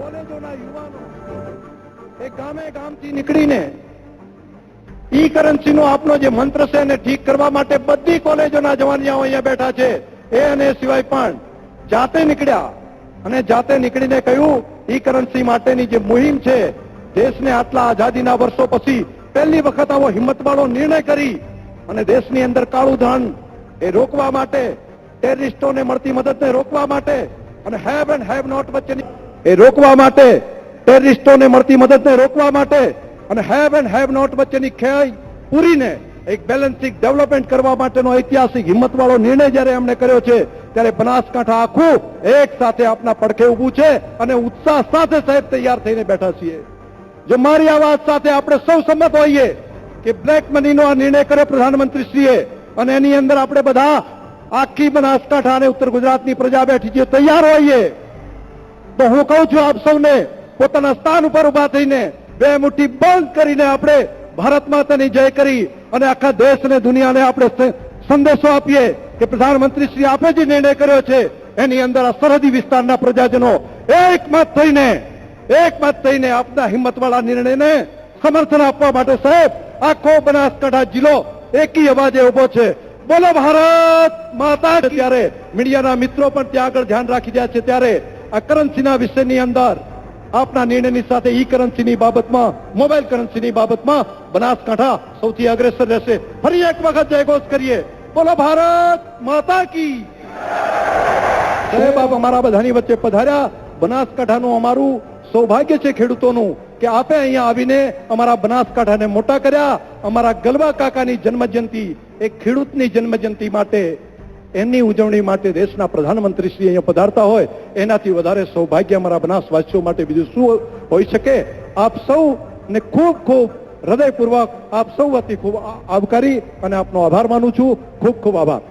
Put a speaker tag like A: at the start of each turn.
A: કોલેજોના યુવાનો એ ગામે ગામથી નીકળીને ઈ કરન્સીનો આપનો જે મંત્ર છે એને ઠીક કરવા માટે બધી કોલેજોના જવાનિયાઓ અહીંયા બેઠા છે. એ અને સિવાય પણ જાતે નીકળ્યા અને જાતે નીકળીને કહ્યું ઈ કરન્સી માટેની જે મુહિમ છે, દેશને આટલા આઝાદીના વર્ષો પછી પહેલી વખત આવો હિંમતવાળો નિર્ણય કરી અને દેશની અંદર કાળું ધન એ રોકવા માટે, ટેરરિસ્ટોને મળતી મદદને રોકવા માટે અને હેવ એન્ડ હેવ નોટ વચ્ચેની એ રોકવા માટે, ટેરરિસ્ટોને મળતી મદદને રોકવા માટે અને હેવ એન્ડ હેવ નોટ વચ્ચેની ખેઈ પૂરીને એક બેલેન્સિંગ ડેવલપમેન્ટ કરવા માટેનો ઐતિહાસિક હિંમતવાળો નિર્ણય જ્યારે એમણે કર્યો છે, ત્યારે બનાસકાંઠા આખું એક સાથે આપના પડખે ઊભું છે અને ઉત્સાહ સાથે સાહેબ તૈયાર થઈને બેઠા છીએ. જો મારી આ વાત સાથે આપણે સૌ સંમત હોઈએ કે બ્લેક મનીનો આ નિર્ણય કર્યો પ્રધાનમંત્રીશ્રીએ અને એની અંદર આપણે બધા આખી બનાસકાંઠા અને ઉત્તર ગુજરાતની પ્રજા બેઠી છે, તૈયાર હોઈએ, તો હું કહું છું આપ સૌને પોતાના સ્થાન ઉપર ઉભા થઈને બે મુઠ્ઠી બંધ કરીને આપણે ભારત માતાની જય કરી અને આખા દેશ અને દુનિયાને આપણે સંદેશો આપીએ કે પ્રધાનમંત્રી શ્રી આપે જે નિર્ણય કર્યો છે એની અંદર આ સરહદી વિસ્તારના પ્રજાજનો એકમત થઈને આપના હિંમતવાળા નિર્ણયને સમર્થન આપવા માટે સાહેબ આખો બનાસકાંઠા જિલ્લો એકી અવાજે ઉભો છે. બોલો ભારત માતા. ત્યારે મીડિયાના મિત્રો પણ ત્યાં આગળ ધ્યાન રાખી રહ્યા છે. ત્યારે આ કરન્સીના વિષયની અંદર આપના નિર્ણયની સાથે ઈ કરન્સીની બાબતમાં, મોબાઈલ કરન્સીની બાબતમાં બનાસકાંઠા સૌથી અગ્રેસર રહેશે. ફરી એક વખત જયઘોષ કરીએ, બોલો ભારત માતા કી. સાહેબ આપ અમારા બધાની વચ્ચે પધાર્યા. બનાસકાંઠાનું અમારું સૌભાગ્ય છે ખેડૂતોનું કે આપે અહીંયા આવીને અમારા બનાસકાંઠાને મોટા કર્યા. અમારા ગલબા કાકાની જન્મજયંતિ, એક ખેડૂતની જન્મજયંતિ માટે, એમની ઉજવણી માટે દેશના પ્રધાનમંત્રી શ્રી અહીંયા પધારતા હોય, એનાથી વધારે સૌભાગ્ય અમારા બનાસવાસીઓ માટે બીજું શું હોઈ શકે. આપ સૌને ખૂબ ખૂબ હૃદયપૂર્વક આપ સૌ વતી ખૂબ આવકારી અને આપનો આભાર માનું છું. ખૂબ ખૂબ આભાર.